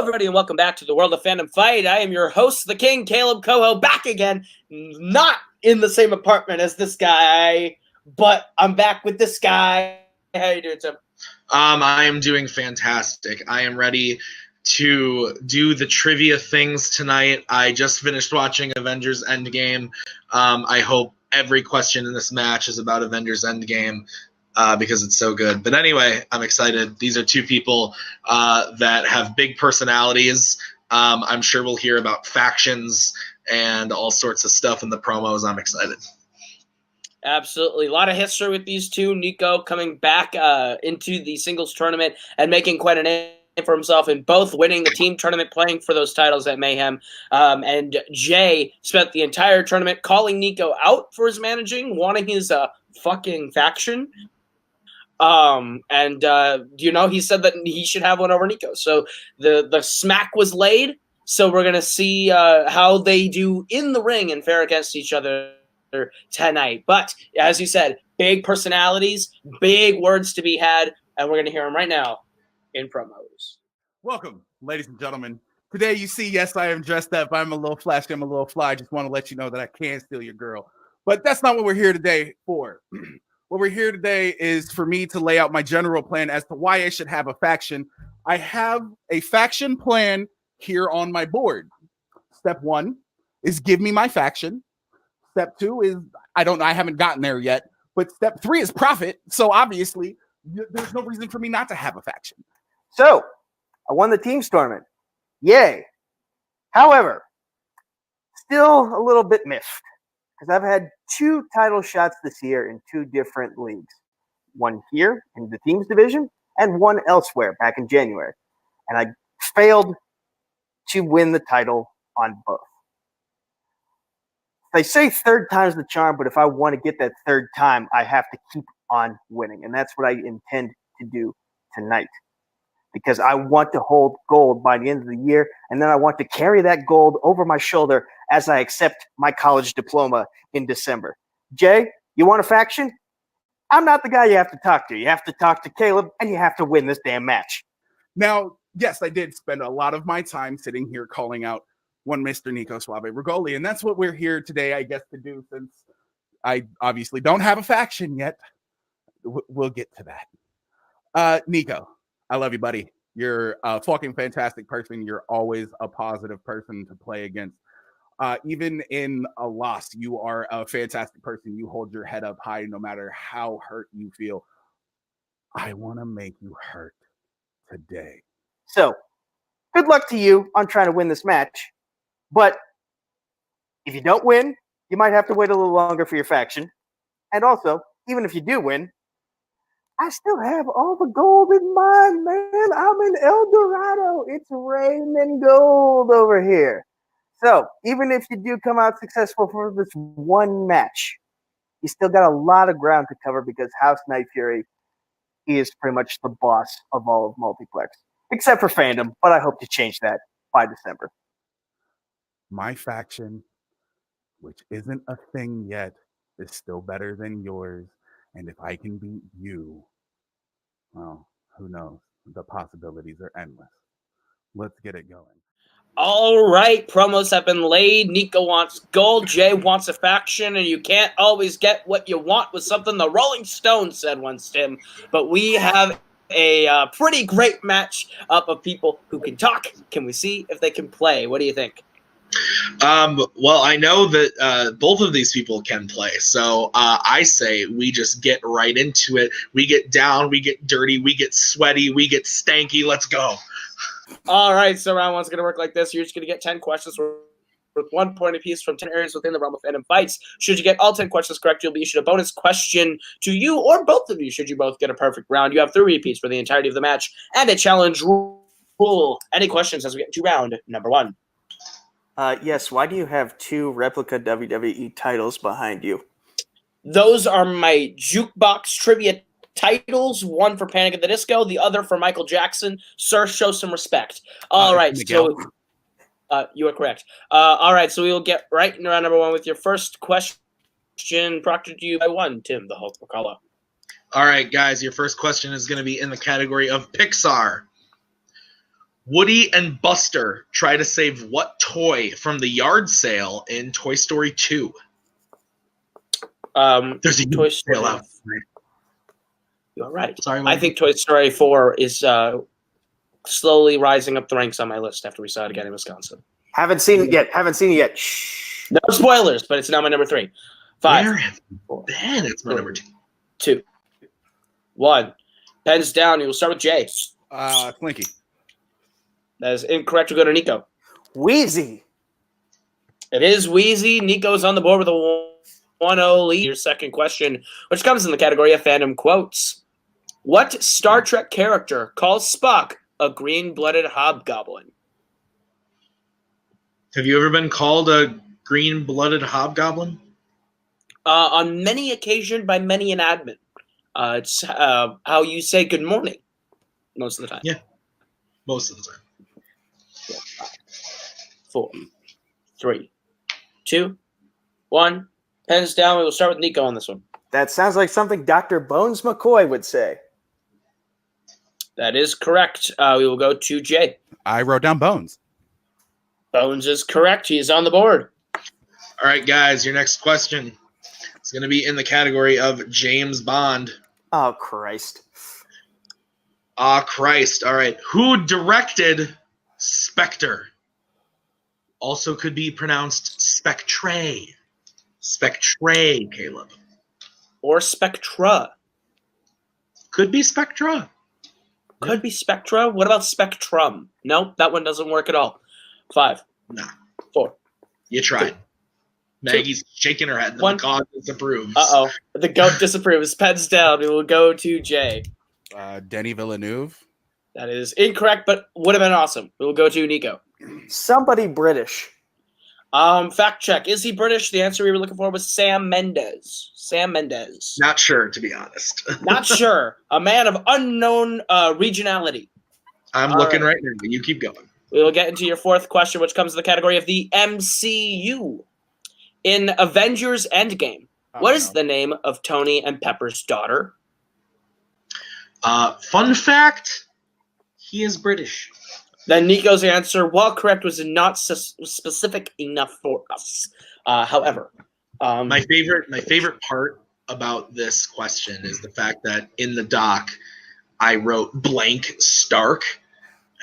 everybody, and welcome back to the World of Fandom Fight. I am your host, the King, Caleb Coho, back again. Not in the same apartment as this guy, but I'm back with this guy. How you doing, Tim? I am doing fantastic. I am ready to do the trivia things tonight. I just finished watching Avengers Endgame. I hope every question in this match is about Avengers Endgame. Because it's so good. But anyway, I'm excited. These are two people that have big personalities. I'm sure we'll hear about factions and all sorts of stuff in the promos. I'm excited. Absolutely. A lot of history with these two. Nico coming back into the singles tournament and making quite a name for himself in both winning the team tournament, playing for those titles at Mayhem. And Jay spent the entire tournament calling Nico out for his managing, wanting his fucking faction. He said that he should have one over Nico. So the smack was laid. So we're going to see how they do in the ring and fare against each other tonight. But as you said, big personalities, big words to be had, and we're going to hear them right now in promos. Welcome, ladies and gentlemen. Today you see, yes, I am dressed up. I'm a little flashy. I'm a little fly. I just want to let you know that I can steal your girl. But that's not what we're here today for. What we're here today is for me to lay out my general plan as to why I should have a faction. I have a faction plan here on my board. Step 1 is give me my faction. Step 2 is, I haven't gotten there yet. But step 3 is profit. So obviously, there's no reason for me not to have a faction. So, I won the team's tournament. Yay. However, still a little bit miffed. Because I've had 2 title shots this year in 2 different leagues. One here in the teams division and one elsewhere back in January. And I failed to win the title on both. They say third time's the charm, but if I want to get that third time, I have to keep on winning. And that's what I intend to do tonight. Because I want to hold gold by the end of the year, and then I want to carry that gold over my shoulder as I accept my college diploma in December. Jay, you want a faction? I'm not the guy you have to talk to. You have to talk to Caleb, and you have to win this damn match. Now, yes, I did spend a lot of my time sitting here calling out one Mr. Nico Suave Regoli, and that's what we're here today, I guess, to do, since I obviously don't have a faction yet. We'll get to that. Nico, I love you, buddy. You're a fucking fantastic person. You're always a positive person to play against. Even in a loss, you are a fantastic person. You hold your head up high no matter how hurt you feel. I want to make you hurt today. So, good luck to you on trying to win this match. But if you don't win, you might have to wait a little longer for your faction. And also, even if you do win, I still have all the gold in mine, man. I'm in El Dorado. It's raining gold over here. So, even if you do come out successful for this one match, you still got a lot of ground to cover because House Night Fury is pretty much the boss of all of Multiplex. Except for Fandom, but I hope to change that by December. My faction, which isn't a thing yet, is still better than yours. And if I can beat you, well, who knows? The possibilities are endless. Let's get it going. All right, promos have been laid. Nico wants gold. Jay wants a faction, and you can't always get what you want with something the Rolling Stones said once, Tim. But we have a pretty great match up of people who can talk. Can we see if they can play? What do you think? Well, I know that both of these people can play, so I say we just get right into it. We get down, we get dirty, we get sweaty, we get stanky. Let's go. All right, so round one's going to work like this. You're just going to get 10 questions with 1 point apiece from 10 areas within the realm of Fandom Fights. Should you get all 10 questions correct, you'll be issued a bonus question to you or both of you. Should you both get a perfect round, you have 3 repeats for the entirety of the match and a challenge rule. Any questions as we get to round number 1? Yes, why do you have 2 replica WWE titles behind you? Those are my jukebox trivia titles, one for Panic at the Disco, the other for Michael Jackson. Sir, show some respect. All right, so you are correct. All right, so we will get right in round number 1 with your first question, proctored to you by 1, Tim, the Hulk McCullough. All right, guys, your first question is going to be in the category of Pixar. Woody and Buster try to save what toy from the yard sale in Toy Story 2? There's a Toy yard Story. sale out. You're right. Sorry, I Mike. think Toy Story 4 is slowly rising up the ranks on my list after we saw it again in Wisconsin. Haven't seen it yet. Shh. No spoilers, but it's now my number 3. 5. Where have you been? It's my number 2. 2. 1. Pens down. We will start with Jay. Slinky. That is incorrect. We'll go to Nico. Wheezy. It is Wheezy. Nico's on the board with a 1-0 lead. Your second question, which comes in the category of fandom quotes. What Star Trek character calls Spock a green-blooded hobgoblin? Have you ever been called a green-blooded hobgoblin? On many occasions by many an admin. It's how you say good morning most of the time. Yeah, most of the time. 4, 3, 2, 1. Pens down. We will start with Nico on this one. That sounds like something Dr. Bones McCoy would say. That is correct. We will go to Jay. I wrote down Bones. Bones is correct. He is on the board. All right, guys, your next question is going to be in the category of James Bond. Oh, Christ. Christ. All right. Who directed Spectre? Also could be pronounced Spectre. Spectre, Caleb. Or Spectra. Could be Spectra. Could be Spectra. What about Spectrum? Nope, that one doesn't work at all. 5. Nah. 4. You tried. 2. Maggie's shaking her head. The 1. God disapproves. Uh-oh. The goat disapproves. Pens down. We will go to Jay. Denny Villeneuve. That is incorrect, but would have been awesome. We will go to Nico. Somebody British. Fact check. Is he British? The answer we were looking for was Sam Mendes. Sam Mendes. Not sure, to be honest. Not sure. A man of unknown regionality. I'm looking right now. You keep going. We will get into your fourth question, which comes in the category of the MCU. In Avengers Endgame, what is the name of Tony and Pepper's daughter? Fun fact, he is British. Then Nico's answer, while correct, was not specific enough for us. However, my favorite part about this question is the fact that in the doc, I wrote blank Stark,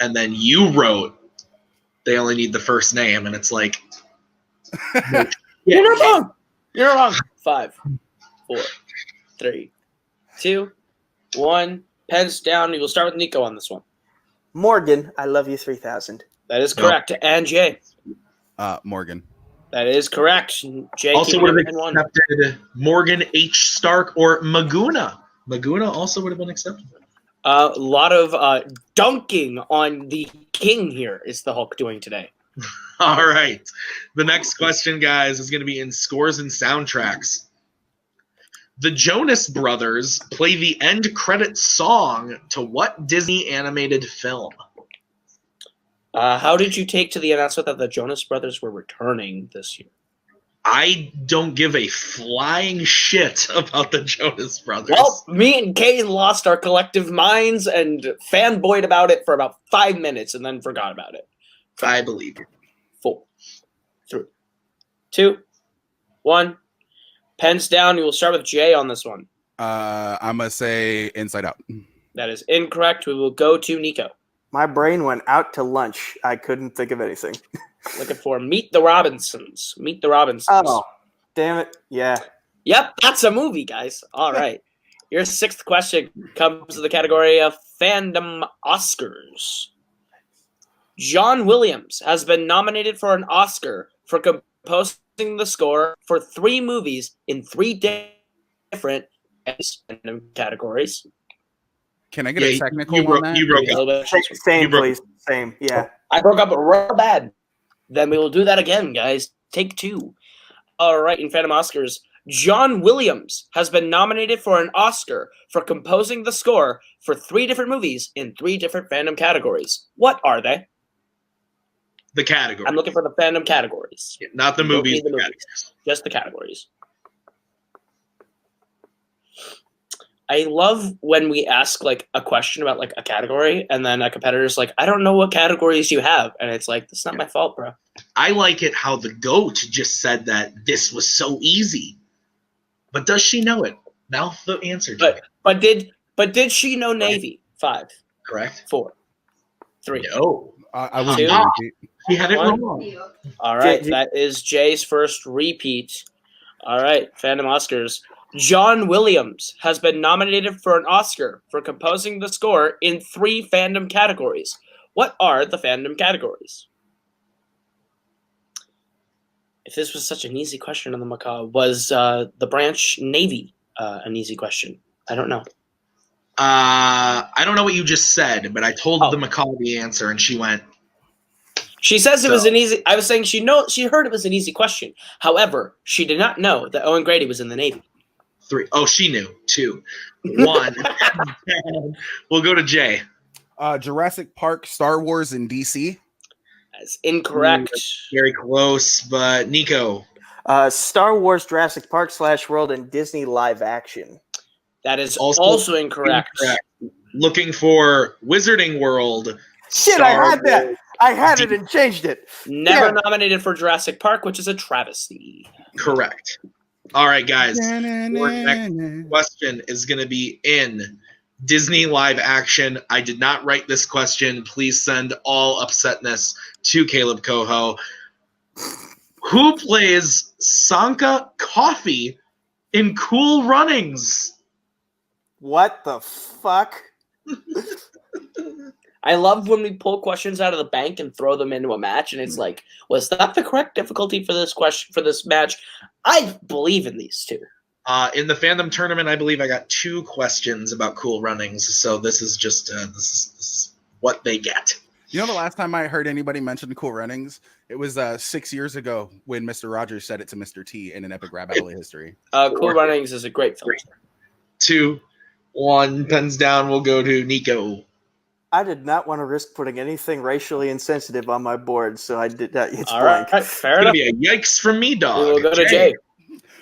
and then you wrote they only need the first name, and it's like, you're not wrong. You're wrong. 5, 4, 3, 2, 1. Pens down. We will start with Nico on this one. Morgan, I love you 3000. That is correct. And Jay. Morgan. That is correct. Jay also would have keeping it 1. accepted Morgan H. Stark or Maguna. Maguna also would have been accepted. A lot of dunking on the king here is the Hulk doing today. All right. The next question, guys, is going to be in scores and soundtracks. The Jonas Brothers play the end credit song to what Disney animated film? How did you take to the announcement that the Jonas Brothers were returning this year? I don't give a flying shit about the Jonas Brothers. Well, me and Kane lost our collective minds and fanboyed about it for about 5 minutes and then forgot about it. I believe you. 4, 3, 2, 1. Pens down. We will start with Jay on this one. I'm going to say Inside Out. That is incorrect. We will go to Nico. My brain went out to lunch. I couldn't think of anything. Looking for Meet the Robinsons. Meet the Robinsons. Oh, damn it. Yeah. Yep, that's a movie, guys. All right. Your sixth question comes to the category of Fandom Oscars. John Williams has been nominated for an Oscar for composing the score for 3 movies in 3 different fandom categories. Can I get a technical you on that? You broke up. Same, please. Same. Yeah. I broke up real bad. Then we will do that again, guys. Take 2. All right, in Fandom Oscars, John Williams has been nominated for an Oscar for composing the score for 3 different movies in 3 different fandom categories. What are they? The category. I'm looking for the fandom categories. Yeah, not the You don't movies. need the The movies. categories. Just the categories. I love when we ask like a question about like a category, and then a competitor's like, "I don't know what categories you have," and it's like, "That's not my fault, bro." I like it how the GOAT just said that this was so easy. But does she know it? Mouth the answer. But did she know Navy? 5, Correct. 4, 3. No. I will Two. repeat. He had it One. wrong. All right, Jay- that is Jay's first repeat. All right, Fandom Oscars. John Williams has been nominated for an Oscar for composing the score in 3 fandom categories. What are the fandom categories? If this was such an easy question on the Macaw, was the branch Navy an easy question? I don't know. I don't know what you just said, but I told Oh. the Macaw the answer, and she went. She says it was an easy. I was saying she heard it was an easy question. However, she did not know that Owen Grady was in the Navy. 3. Oh, she knew. 2. 1. We'll go to Jay. Jurassic Park, Star Wars, and DC. That's incorrect. Very close, but Nico. Star Wars, Jurassic Park / World, and Disney live action. That is also incorrect. Looking for Wizarding World. Shit, I had that. I had it and changed it. Never nominated for Jurassic Park, which is a travesty. Correct. All right, guys. Our next question is going to be in Disney live action. I did not write this question. Please send all upsetness to Caleb Coho. Who plays Sanka Coffee in Cool Runnings? What the fuck? I love when we pull questions out of the bank and throw them into a match, and it's like, was that the correct difficulty for this question for this match? I believe in these two. In the fandom tournament, I believe I got 2 questions about Cool Runnings, so this is just this is what they get. You know, the last time I heard anybody mention Cool Runnings, it was 6 years ago when Mr. Rogers said it to Mr. T in an epic rap battle history. Cool Runnings is a great film. 2, 1, pens down. We'll go to Nico. I did not want to risk putting anything racially insensitive on my board, so I did that. It's All blank. right, fair It's enough. going to be a yikes from me, dog. We will go to Jay.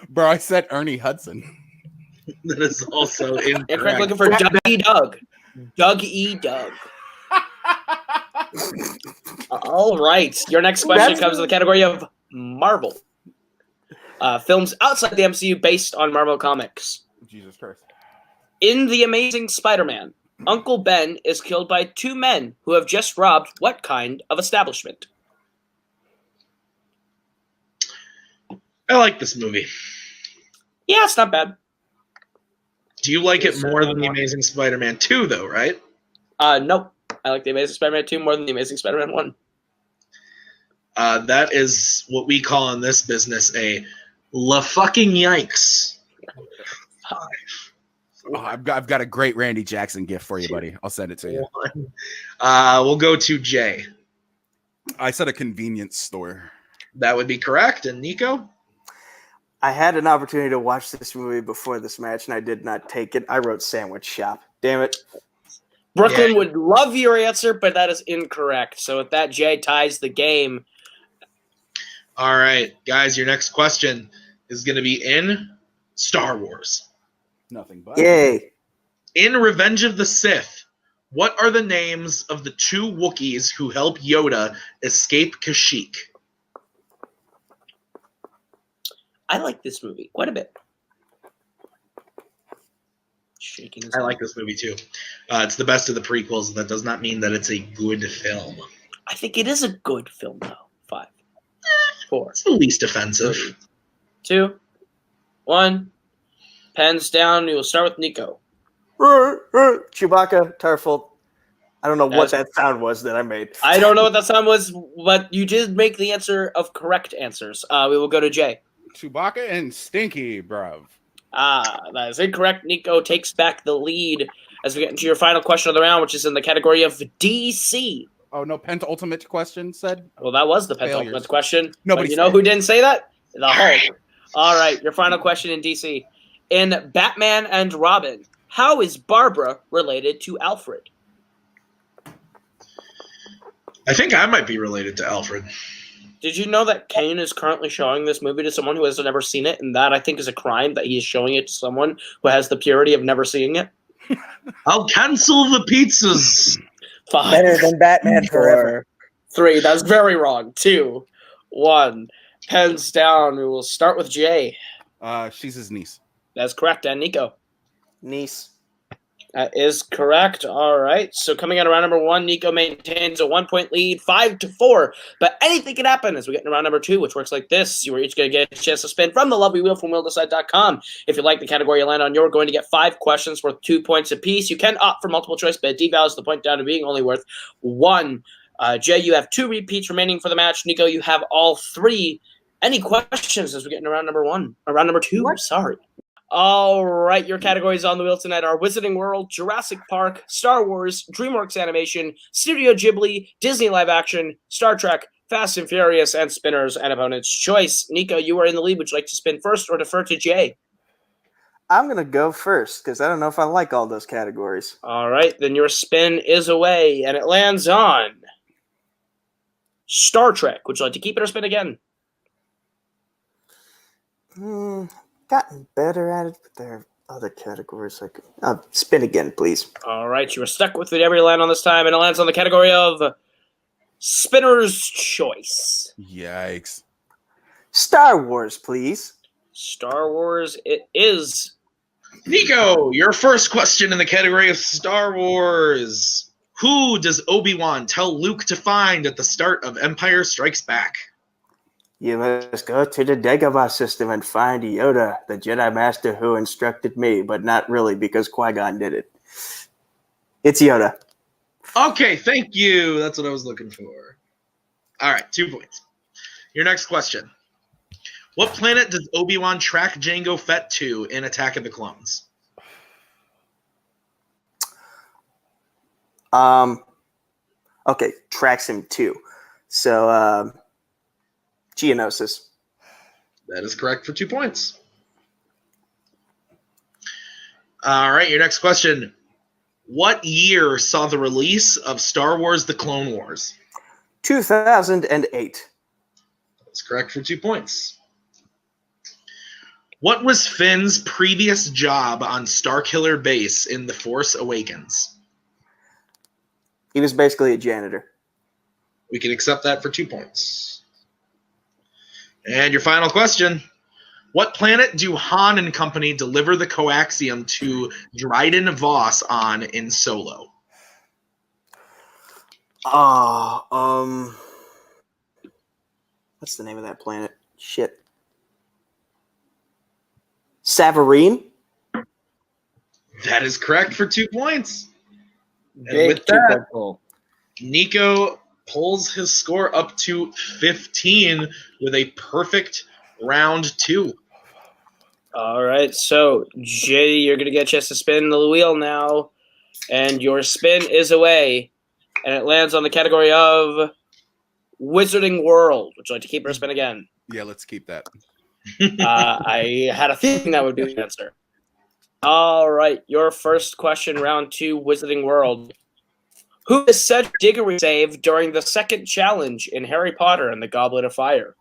Bro, I said Ernie Hudson. That is also Incorrect. incorrect. Looking for Doug E. Doug. Doug E. Doug. All right. Your next question comes in the category of Marvel. Films outside the MCU based on Marvel Comics. Jesus Christ. In The Amazing Spider-Man, Uncle Ben is killed by 2 men who have just robbed what kind of establishment? I like this movie. Yeah, it's not bad. Do you like it more than The Amazing Spider-Man 2, though, right? Nope. I like The Amazing Spider-Man 2 more than The Amazing Spider-Man 1. That is what we call in this business a la fucking yikes. Oh, I've got a great Randy Jackson gift for you, buddy. I'll send it to you. We'll go to Jay. I said a convenience store. That would be correct. And Nico? I had an opportunity to watch this movie before this match, and I did not take it. I wrote sandwich shop. Damn it. Brooklyn would love your answer, but that is incorrect. So with that, Jay ties the game. All right, guys, your next question is going to be in Star Wars. Nothing but. Yay. In Revenge of the Sith, what are the names of the 2 Wookiees who help Yoda escape Kashyyyk? I like this movie quite a bit. Shaking his I head. like this movie too. It's the best of the prequels. That does not mean that it's a good film. I think it is a good film, though. 5, 4, It's the least offensive. 3, 2, 1. Pens down. We will start with Nico. Chewbacca, Tarful. I don't know what That's- that sound was that I made. I don't know what that sound was, but you did make the answer of correct answers. We will go to Jay. Chewbacca and Stinky, bruv. That is incorrect. Nico takes back the lead as we get into your final question of the round, which is in the category of DC. Oh, no penultimate question said? Well, that was the penultimate Failures. question. Nobody But you know said. who didn't say that? The Hulk. All right, your final question in DC. In Batman and Robin, how is Barbara related to Alfred? I think I might be related to Alfred. Did you know that Kane is currently showing this movie to someone who has never seen it, and that I think is a crime that he is showing it to someone who has the purity of never seeing it? I'll cancel the pizzas. 5, Better than Batman 4, Forever. 3. That's very wrong. 2, 1. Pens down. We will start with Jay. She's his niece. That's correct. And Nico. Niece. That is correct. All right. So coming out of round number 1, Nico maintains a 1-point lead, 5-4. But anything can happen as we get into round number 2, which works like this. You are each going to get a chance to spin from the lovely wheel from wheeldecide.com. If you like the category you land on, you're going to get 5 questions worth 2 points apiece. You can opt for multiple choice, but it devalues the point down to being only worth 1. Jay, you have 2 repeats remaining for the match. Nico, you have all 3. Any questions as we get into round number 1? Or round number 2, What? sorry. All right, your categories on the wheel tonight are Wizarding World, Jurassic Park, Star Wars, DreamWorks Animation, Studio Ghibli, Disney Live Action, Star Trek, Fast and Furious, and Spinners and Opponent's Choice. Nico, you are in the lead. Would you like to spin first or defer to Jay? I'm going to go first because I don't know if I like all those categories. All right, then your spin is away, and it lands on Star Trek. Would you like to keep it or spin again? Gotten better at it, but there are other categories. Spin again, please. All right, you were stuck with whatever you land on this time, and it lands on the category of Spinner's Choice. Yikes. Star Wars, please. Star Wars it is. Nico, your first question in the category of Star Wars. Who does Obi-Wan tell Luke to find at the start of Empire Strikes Back? You must go to the Dagobah system and find Yoda, the Jedi Master who instructed me, but not really because Qui-Gon did it. It's Yoda. Okay, thank you. That's what I was looking for. All right, 2 points. Your next question. What planet does Obi-Wan track Jango Fett to in Attack of the Clones? Okay, tracks him too. So, Geonosis. That is correct for 2 points. All right, your next question. What year saw the release of Star Wars The Clone Wars? 2008. That's correct for 2 points. What was Finn's previous job on Starkiller Base in The Force Awakens? He was basically a janitor. We can accept that for 2 points. And your final question. What planet do Han and company deliver the coaxium to Dryden Voss on in Solo? What's the name of that planet? Shit. Savarine? That is correct for 2 points. And Big with that, 2-point goal. Nico pulls his score up to 15 with a perfect round 2. All right, so Jay, you're going to get a chance to spin the wheel now, and your spin is away, and it lands on the category of Wizarding World. Would you like to keep it or spin again? Yeah, let's keep that. I had a feeling that would be the answer. All right, your first question, round 2, Wizarding World. Who is Cedric Diggory save during the second challenge in Harry Potter and the Goblet of Fire?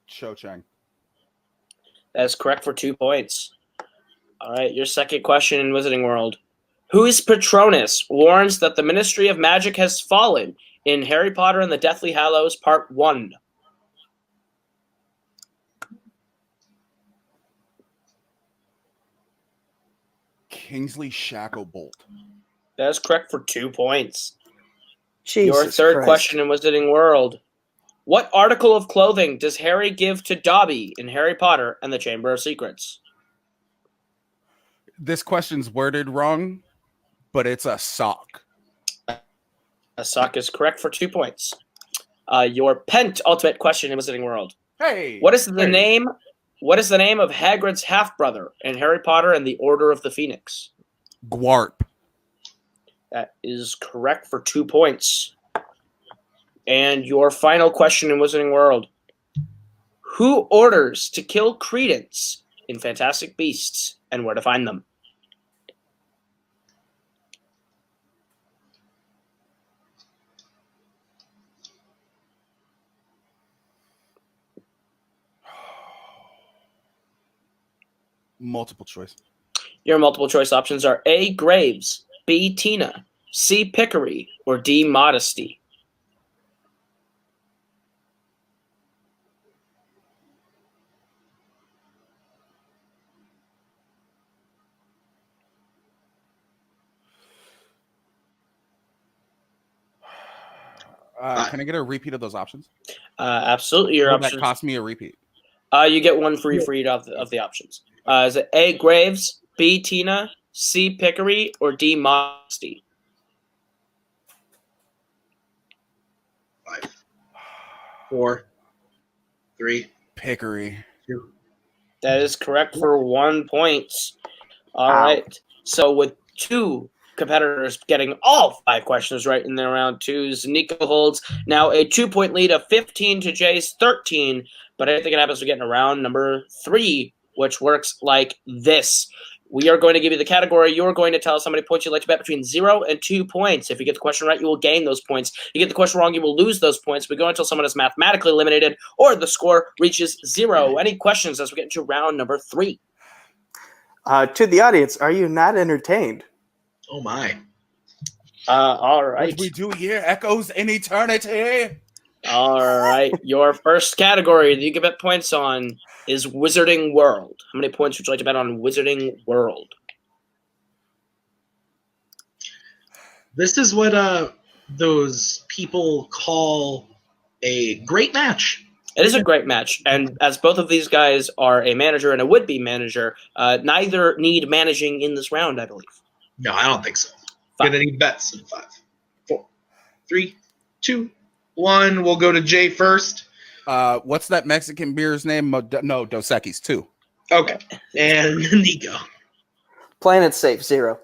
Cho Chang. That's correct for 2 points. All right, your second question in Wizarding World. Whose Patronus warns that the Ministry of Magic has fallen in Harry Potter and the Deathly Hallows Part 1? Kingsley Shacklebolt. That is correct for 2 points. Jesus Your third Christ. question in Wizarding World. What article of clothing does Harry give to Dobby in Harry Potter and the Chamber of Secrets? This question's worded wrong, but it's a sock. A sock is correct for 2 points. Your penultimate question in Wizarding World. Hey! What is the name of Hagrid's half-brother in Harry Potter and the Order of the Phoenix? Gwarp. That is correct for 2 points. And your final question in Wizarding World. Who orders to kill Credence in Fantastic Beasts and where to find them? Multiple choice. Your multiple choice options are A. Graves, B. Tina, C. Pickery, or D. Modesty. Can I get a repeat of those options? Absolutely. Your Will options. that cost me a repeat? You get one free for each of the options. Is it A. Graves, B. Tina, C. Pickery, or D. Modesty? 5, 4, 3, Pickery. 2. That is correct for 1 point. All Wow. right. So with 2 competitors getting all 5 questions right in their round 2s, Nico holds now a 2-point lead of 15 to Jay's 13. But anything that happens, we get into round number 3, which works like this. We are going to give you the category. You're going to tell us how many points you'd like to bet between 0 and 2 points. If you get the question right, you will gain those points. You get the question wrong, you will lose those points. We go until someone is mathematically eliminated or the score reaches 0. Any questions as we get into round number 3? To the audience, are you not entertained? Oh my. All right. What we do here echoes in eternity. All right. Your first category that you can bet points on is Wizarding World. How many points would you like to bet on Wizarding World? This is what those people call a great match. It is a great match, and as both of these guys are a manager and a would-be manager, neither need managing in this round, I believe. No, I don't think so. 5. Gonna need bets in 5, 4, 3, 2, 1. We'll go to Jay first. What's that Mexican beer's name? No, Dos Equis 2. Okay. And Nico. Playing it safe, 0.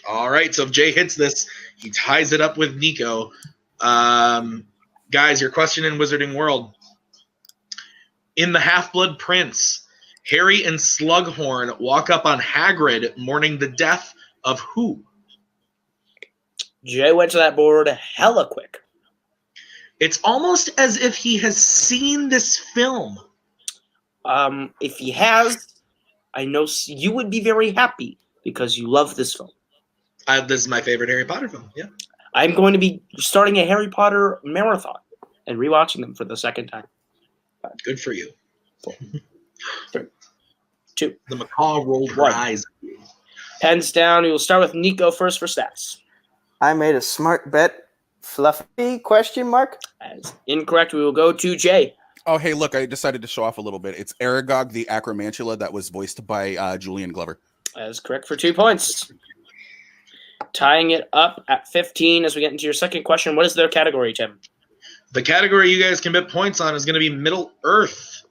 All right. So if Jay hits this, he ties it up with Nico. Guys, your question in Wizarding World. In the Half-Blood Prince, Harry and Slughorn walk up on Hagrid mourning the death of who? Jay went to that board hella quick. It's almost as if he has seen this film. If he has, I know you would be very happy because you love this film. This is my favorite Harry Potter film. Yeah. I'm going to be starting a Harry Potter marathon and rewatching them for the second time. Good for you. 4, 3, 2. The macaw rolled her 1. eyes. Pens down. We will start with Nico first for stats. I made a smart bet. Fluffy question mark? As incorrect, we will go to Jay. Oh, hey, look, I decided to show off a little bit. It's Aragog the Acromantula that was voiced by Julian Glover. That is correct for 2 points. Tying it up at 15 as we get into your second question. What is their category, Tim? The category you guys can bet points on is going to be Middle Earth.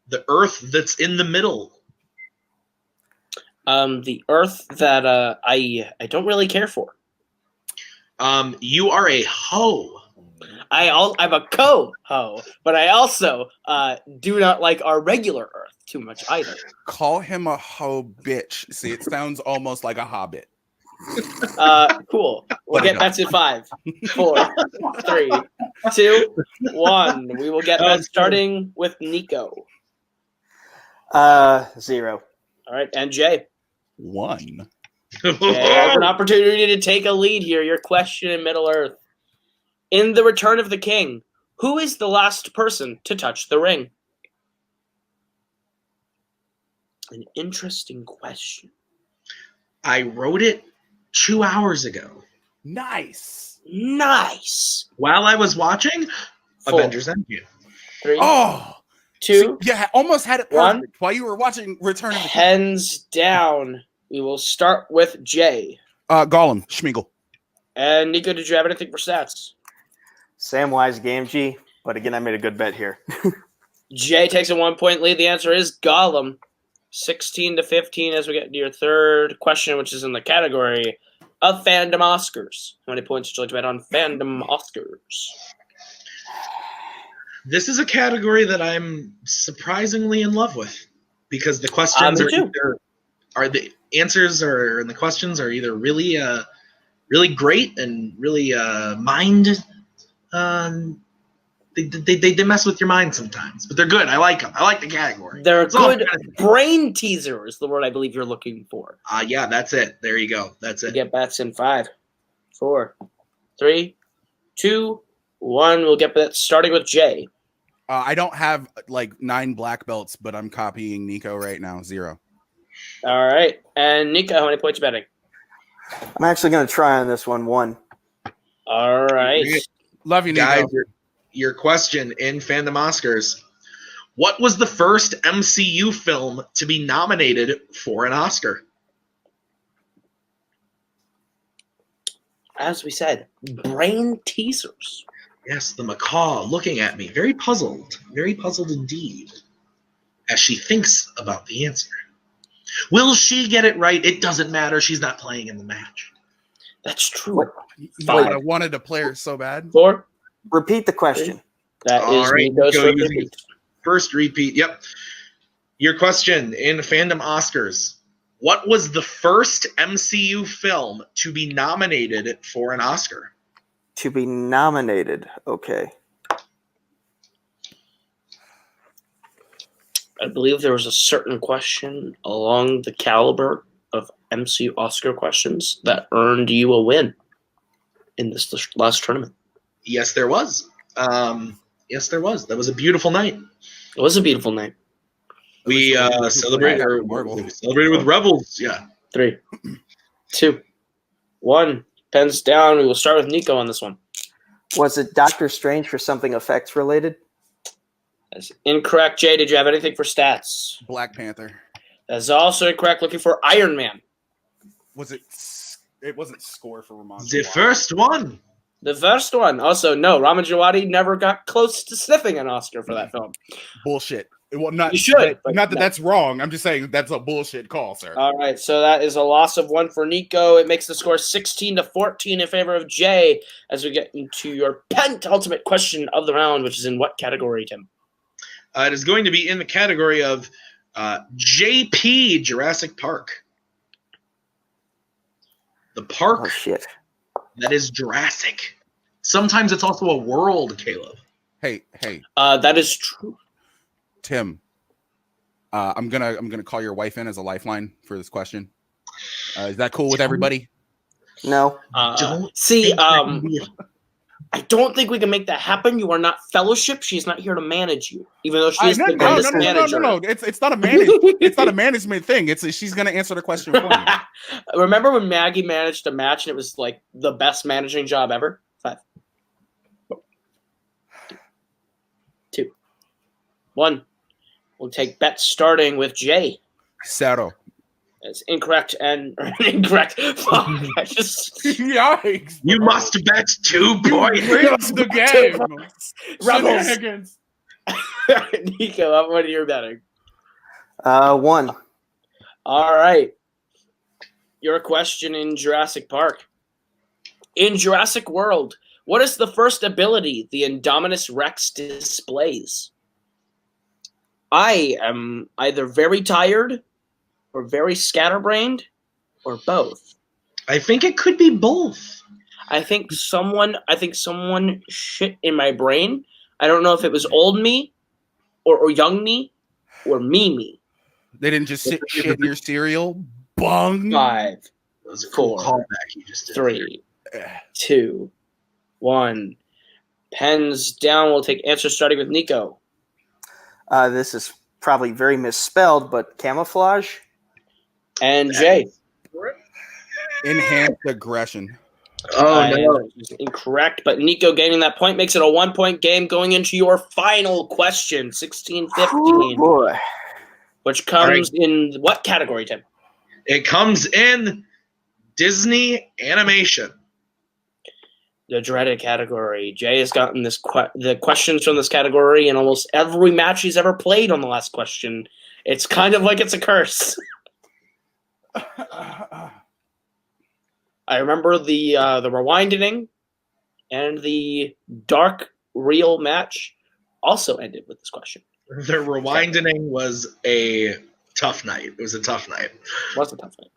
The Earth that's in the middle. The Earth that I don't really care for. You are a hoe. I'm a co-ho, but I also do not like our regular Earth too much either. Call him a hoe bitch. See, it sounds almost like a hobbit. Cool. We'll get bets at 5, 4, 3, 2, 1. We will get bets starting with Nico. 0. All right, and Jay. 1. Jay has an opportunity to take a lead here. Your question in Middle Earth. In The Return of the King, who is the last person to touch the ring? An interesting question. I wrote it 2 hours ago. Nice. While I was watching 4, Avengers Endgame. 3, Oh, 2, yeah, almost had it perfect 1. while you were watching Return of the King. Hands down. We will start with Jay. Gollum, Schmeagle. And Nico, did you have anything for stats? Samwise Gamgee, but again, I made a good bet here. Jay takes a 1-point lead. The answer is Gollum. 16 to 15 as we get to your third question, which is in the category of Fandom Oscars. How many points would you like to bet on Fandom Oscars? This is a category that I'm surprisingly in love with because the questions are the answers are and the questions are either really really great and really mind they mess with your mind sometimes, but they're good. I like them. I like the category. They're good. Brain teaser is the word I believe you're looking for. Yeah, that's it. There you go. That's it. You get bets in 5, 4, 3, 2, 1. We'll get that starting with Jay. I don't have like 9 black belts, but I'm copying Nico right now. 0. All right. And Nico, how many points you betting? I'm actually going to try on this one. 1. All right. Love you, Nico. Guys, your question in Fandom Oscars. What was the first MCU film to be nominated for an Oscar? As we said, brain teasers. Yes, the macaw looking at me, very puzzled indeed, as she thinks about the answer. Will she get it right? It doesn't matter. She's not playing in the match. That's true. I wanted to play her so bad. 4. Repeat the question. That is Nico's first repeat. Yep. Your question in Fandom Oscars. What was the first MCU film to be nominated for an Oscar? To be nominated. Okay. I believe there was a certain question along the caliber of MCU Oscar questions that earned you a win in this last tournament. Yes, there was. Yes, there was. That was a beautiful night. It was a beautiful night. We celebrated with Rebels. Yeah. 3, 2, 1. Pens down. We will start with Nico on this one. Was it Doctor Strange for something effects related? That's incorrect. Jay, did you have anything for stats? Black Panther. That's also incorrect. Looking for Iron Man. Was it? It wasn't score for Raman. The first one. The first one. Also, no, Raman Djawadi never got close to sniffing an Oscar for that film. Bullshit. Well, not you should. Not that that's wrong. I'm just saying that's a bullshit call, sir. All right, so that is a loss of 1 for Nico. It makes the score 16-14 in favor of Jay as we get into your penultimate question of the round, which is in what category, Tim? It is going to be in the category of JP, Jurassic Park. The park that is Jurassic. Sometimes it's also a world, Caleb. Hey. That is true. Tim, I'm gonna call your wife in as a lifeline for this question. Is that cool with everybody? No. I don't think we can make that happen. You are not fellowship. She's not here to manage you, even though she's the greatest manager. No. It's not a it's not a management thing. She's gonna answer the question for you. Remember when Maggie managed a match and it was like the best managing job ever? 5, 4, 2, 1. We'll take bets starting with Jay. Zero. It's incorrect and incorrect. Yikes! You must bet 2 points. The game. Rebels. Nico, what are you betting? 1. All right. Your question in Jurassic Park. In Jurassic World, what is the first ability the Indominus Rex displays? I am either very tired or very scatterbrained or both. I think it could be both. I think someone shit in my brain. I don't know if it was old me or young me or me. They didn't just shit in your cereal. Bung. 5, That was a cool 4, callback you just did. 3, 2, 1. Pens down. We'll take answers starting with Nico. This is probably very misspelled, but camouflage. And Jay. Enhanced aggression. Oh, no. Incorrect, but Nico gaining that point makes it a 1-point game going into your final question, 16-15. Oh, boy. Which comes in what category, Tim? It comes in Disney animation. The dreaded category. Jay has gotten the questions from this category in almost every match he's ever played on the last question. It's kind of like it's a curse. I remember the rewinding and the dark real match also ended with this question. The rewinding was a tough night. It was a tough night. It was a tough night.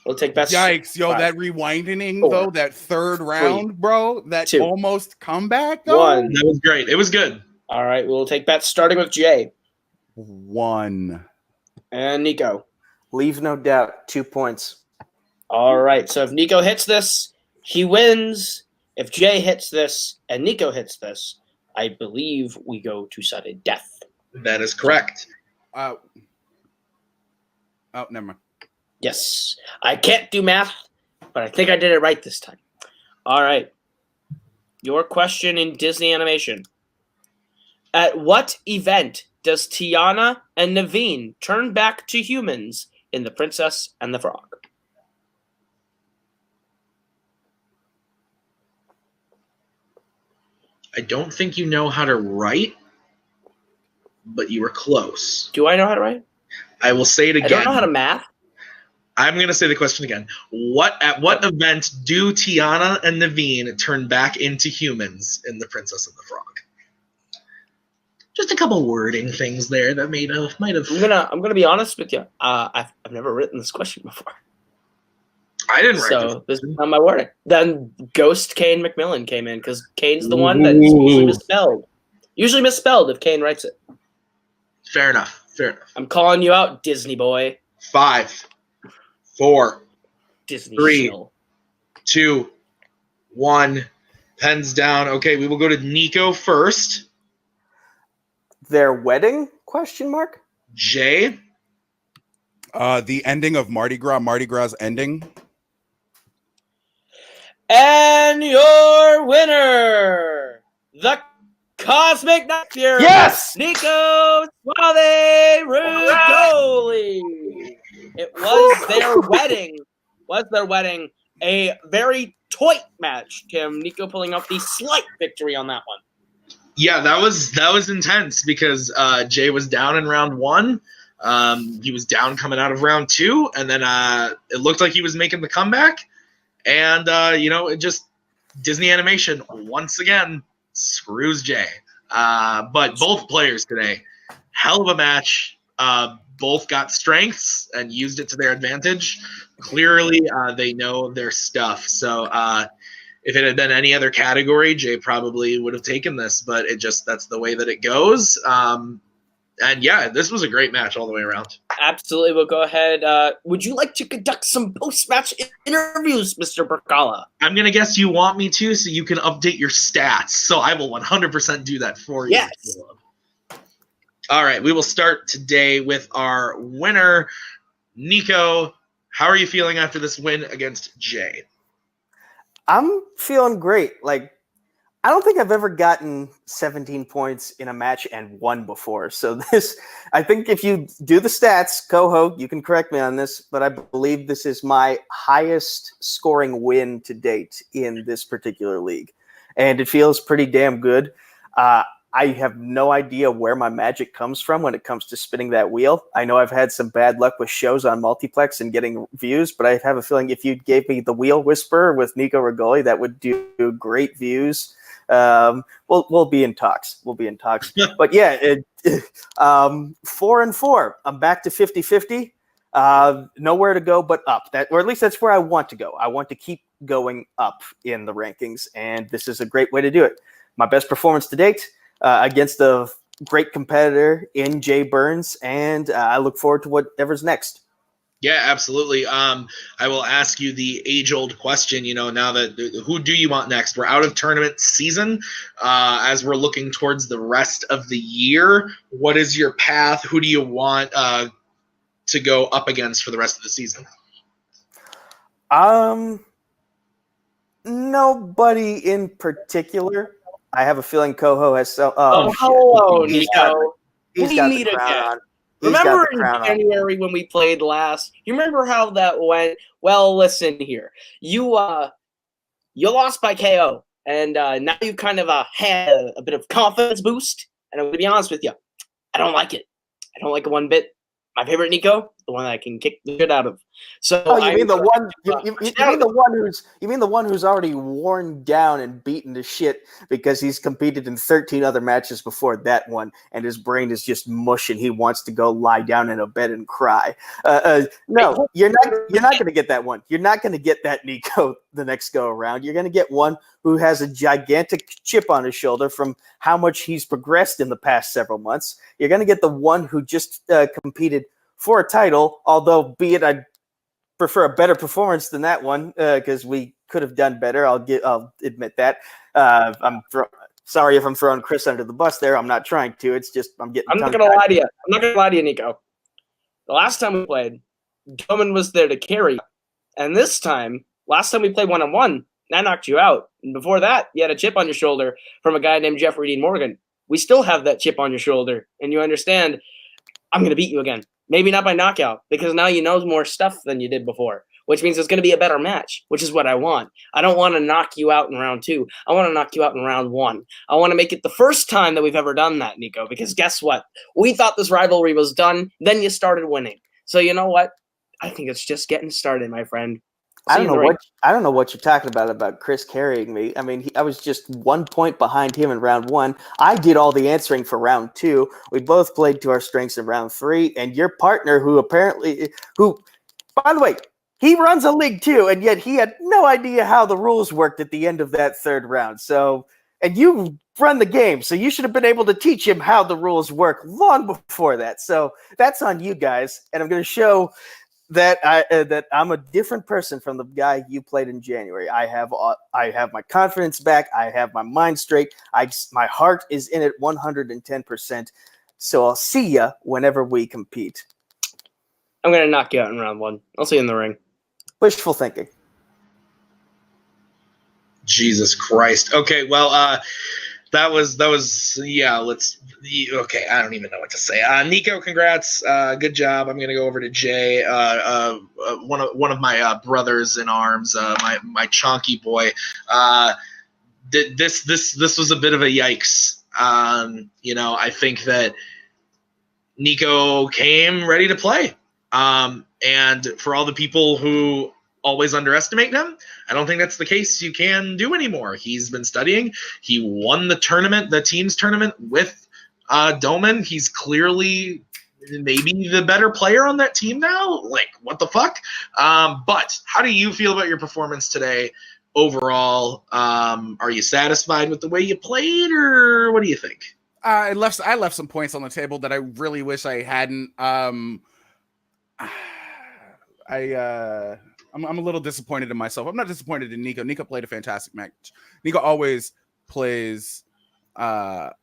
We'll take best. Yikes, yo, 5, that rewinding 4, though, that third round, bro, that 2, almost comeback though. 1. That was great. It was good. All right, we'll take bets starting with Jay 1. and Nico. Leave no doubt, 2 points. All right, so if Nico hits this, he wins. If Jay hits this and Nico hits this, I believe we go to sudden death. That is correct. Oh, never mind. Yes, I can't do math, but I think I did it right this time. All right, your question in Disney animation. At what event does Tiana and Naveen turn back to humans in The Princess and the Frog? I don't think you know how to write, but you were close. Do I know how to write? I will say it again. I don't know how to math. I'm going to say the question again. At what event do Tiana and Naveen turn back into humans in The Princess and the Frog? Just a couple wording things there that might have. I'm gonna be honest with you. I've never written this question before. I didn't write So this is not my wording. Then Ghost Kane McMillan came in because Kane's the one that's usually misspelled. Usually misspelled if Kane writes it. Fair enough. I'm calling you out, Disney boy. 5, 4, Disney 3, shill. 2, 1. Pens down. Okay, we will go to Nico first. Their wedding? Question mark. Jay. The ending of Mardi Gras ending. And your winner, the Cosmic Night Fury. Yes! Nico Suave Regoli. It was their wedding. A very tight match, Tim. Nico pulling off the slight victory on that one. Yeah, that was intense because Jay was down in round 1. He was down coming out of round 2, and then it looked like he was making the comeback. And it just Disney animation once again screws Jay. But both players today, hell of a match. Both got strengths and used it to their advantage. Clearly, they know their stuff. So if it had been any other category, Jay probably would have taken this. But that's the way that it goes. And yeah, this was a great match all the way around. Absolutely. We'll go ahead. Would you like to conduct some post-match interviews, Mr. Burkala? I'm going to guess you want me to so you can update your stats. So I will 100% do that for you. Yes. All right. We will start today with our winner, Nico. How are you feeling after this win against Jay? I'm feeling great. I don't think I've ever gotten 17 points in a match and won before. So I think if you do the stats, Coho, you can correct me on this, but I believe this is my highest scoring win to date in this particular league. And it feels pretty damn good. I have no idea where my magic comes from when it comes to spinning that wheel. I know I've had some bad luck with shows on multiplex and getting views, but I have a feeling if you gave me the Wheel Whisperer with Nico Regoli, that would do great views. We'll be in talks. But yeah, 4-4. I'm back to 50-50. Nowhere to go but up. Or at least that's where I want to go. I want to keep going up in the rankings, and this is a great way to do it. My best performance to date against a great competitor in Jay Burnz, and I look forward to whatever's next. Yeah, absolutely. I will ask you the age-old question, now that who do you want next? We're out of tournament season. As we're looking towards the rest of the year, what is your path? Who do you want to go up against for the rest of the season? Nobody in particular. I have a feeling Coho has hello, Nico. He's got the crown on. Remember in January when we played last? You remember how that went? Well, listen here. You lost by KO, and now you've kind of had a bit of confidence boost. And I'm going to be honest with you. I don't like it. I don't like it one bit. My favorite Nico, the one that I can kick the shit out of. So Oh, you mean the one? You mean the one who's already worn down and beaten to shit because he's competed in 13 other matches before that one, and his brain is just mush, and he wants to go lie down in a bed and cry. No, you're not going to get that one. You're not going to get that Nico the next go around. You're going to get one who has a gigantic chip on his shoulder from how much he's progressed in the past several months. You're going to get the one who just competed for a title, although be it I prefer a better performance than that one because we could have done better. I'll admit that. Sorry if I'm throwing Chris under the bus there. I'm not trying to. It's just I'm getting. I'm not gonna lie to you. I'm not gonna lie to you, Nico. The last time we played, Doman was there to carry, and this time, last time we played 1-on-1, I knocked you out. And before that, you had a chip on your shoulder from a guy named Jeffrey Dean Morgan. We still have that chip on your shoulder, and you understand. I'm gonna beat you again. Maybe not by knockout, because now you know more stuff than you did before, which means it's going to be a better match, which is what I want. I don't want to knock you out in round 2. I want to knock you out in round 1. I want to make it the first time that we've ever done that, Nico, because guess what? We thought this rivalry was done, then you started winning. So you know what? I think it's just getting started, my friend. I don't know what you're talking about Chris carrying me. I mean, I was just 1 point behind him in round 1. I did all the answering for round 2. We both played to our strengths in round 3. And your partner, who, by the way, he runs a league too, and yet he had no idea how the rules worked at the end of that third round. So, and you run the game, so you should have been able to teach him how the rules work long before that. So that's on you guys, and I'm going to show that I'm a different person from the guy you played in January. I have my confidence back. I have my mind straight. My heart is in it 110%. So I'll see ya whenever we compete. I'm going to knock you out in round 1. I'll see you in the ring. Wishful thinking. Jesus Christ. Okay, well, that was yeah. Okay, I don't even know what to say. Nico, congrats. Good job. I'm gonna go over to Jay, one of my brothers in arms, my chonky boy. This was a bit of a yikes. I think that Nico came ready to play. And for all the people who always underestimate him, I don't think that's the case you can do anymore. He's been studying. He won the team's tournament with Doman. He's clearly maybe the better player on that team now. Like, what the fuck? But how do you feel about your performance today overall? Are you satisfied with the way you played, or what do you think? I left some points on the table that I really wish I hadn't. I'm a little disappointed in myself. I'm not disappointed in Nico. Nico played a fantastic match. Nico always plays a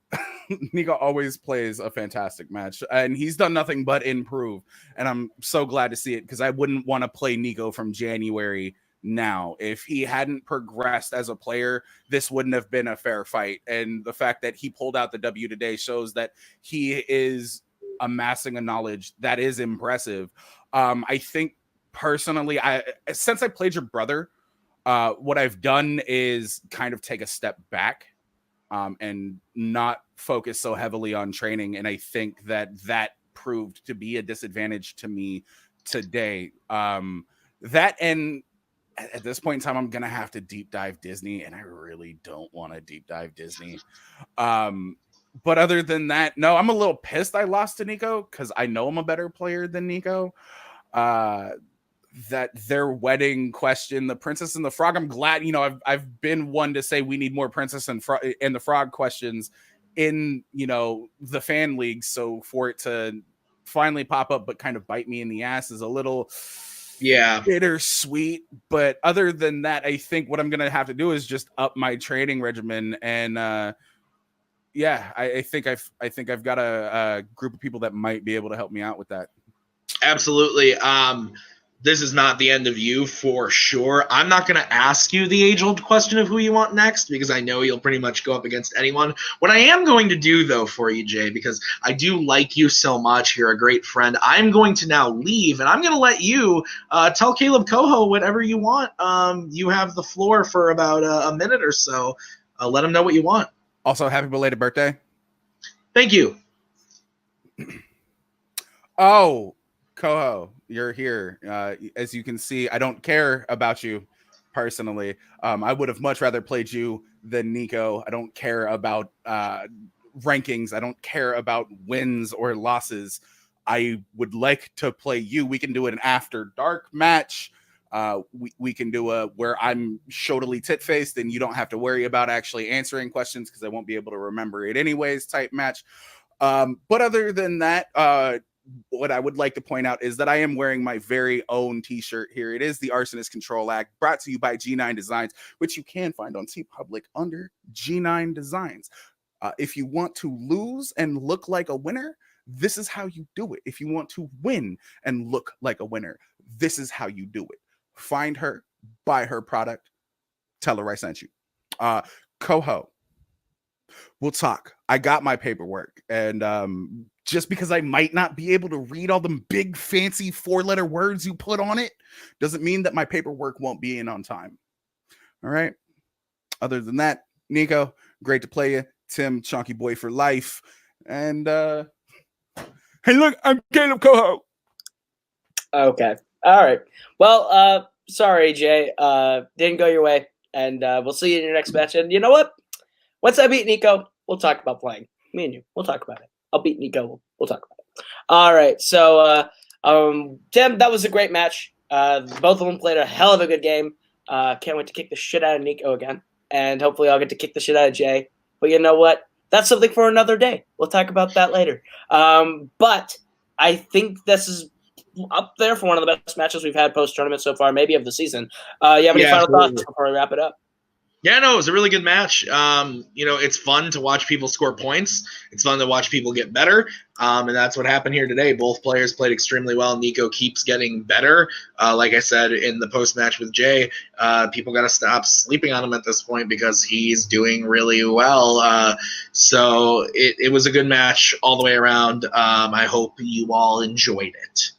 fantastic match, and he's done nothing but improve. And I'm so glad to see it, because I wouldn't want to play Nico from January now. If he hadn't progressed as a player, this wouldn't have been a fair fight. And the fact that he pulled out the W today shows that he is amassing a knowledge that is impressive. I think personally, since I played your brother, what I've done is kind of take a step back and not focus so heavily on training. And I think that proved to be a disadvantage to me today. That, and at this point in time, I'm going to have to deep dive Disney, and I really don't want to deep dive Disney. But other than that, no, I'm a little pissed I lost to Nico, because I know I'm a better player than Nico. That their wedding question, the Princess and the Frog, I'm glad, I've been one to say we need more Princess and the Frog questions in, the fan league. So for it to finally pop up but kind of bite me in the ass is a little bittersweet. But other than that, I think what I'm going to have to do is just up my training regimen. And I think I've got a group of people that might be able to help me out with that. Absolutely. This is not the end of you for sure. I'm not going to ask you the age-old question of who you want next, because I know you'll pretty much go up against anyone. What I am going to do, though, for you, Jay, because I do like you so much, you're a great friend, I'm going to now leave, and I'm going to let you tell Caleb Coho whatever you want. You have the floor for about a minute or so. Let him know what you want. Also, happy belated birthday. Thank you. Oh, Coho. you're here. As you can see, I don't care about you personally. I would have much rather played you than Nico. I don't care about rankings. I don't care about wins or losses. I would like to play you. We can do an after dark match. We can do a where I'm shoddily tit-faced and you don't have to worry about actually answering questions because I won't be able to remember it anyways type match. But other than that, what I would like to point out is that I am wearing my very own t-shirt here. It is the Arsonist Control Act, brought to you by G9 Designs, which you can find on TeePublic under G9 Designs. If you want to lose and look like a winner, this is how you do it. If you want to win and look like a winner, this is how you do it. Find her, buy her product, tell her I sent you. Coho, we'll talk. I got my paperwork, and just because I might not be able to read all them big fancy 4-letter words you put on it doesn't mean that my paperwork won't be in on time. All right. Other than that, Nico, great to play you. Tim, Chunky Boy for life. And hey, look, I'm Caleb Coho. Okay. All right. Well, sorry, Jay. Didn't go your way. And we'll see you in your next match. And you know what? Once I beat Nico, we'll talk about playing. Me and you. We'll talk about it. I'll beat Nico. We'll talk about it. All right. So, Tim, that was a great match. Both of them played a hell of a good game. Can't wait to kick the shit out of Nico again. And hopefully I'll get to kick the shit out of Jay. But you know what? That's something for another day. We'll talk about that later. But I think this is up there for one of the best matches we've had post-tournament so far, maybe of the season. You have any final thoughts before we wrap it up? Yeah, no, it was a really good match. It's fun to watch people score points. It's fun to watch people get better. And that's what happened here today. Both players played extremely well. Nico keeps getting better. Like I said in the post-match with Jay, people got to stop sleeping on him at this point because he's doing really well. So it was a good match all the way around. I hope you all enjoyed it.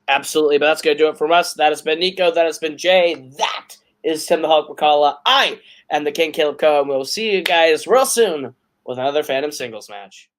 Absolutely, but that's going to do it from us. That has been Nico. That has been Jay. That is Tim the Hulk McCullough. I am the King Caleb Cohen. We'll see you guys real soon with another Fandom singles match.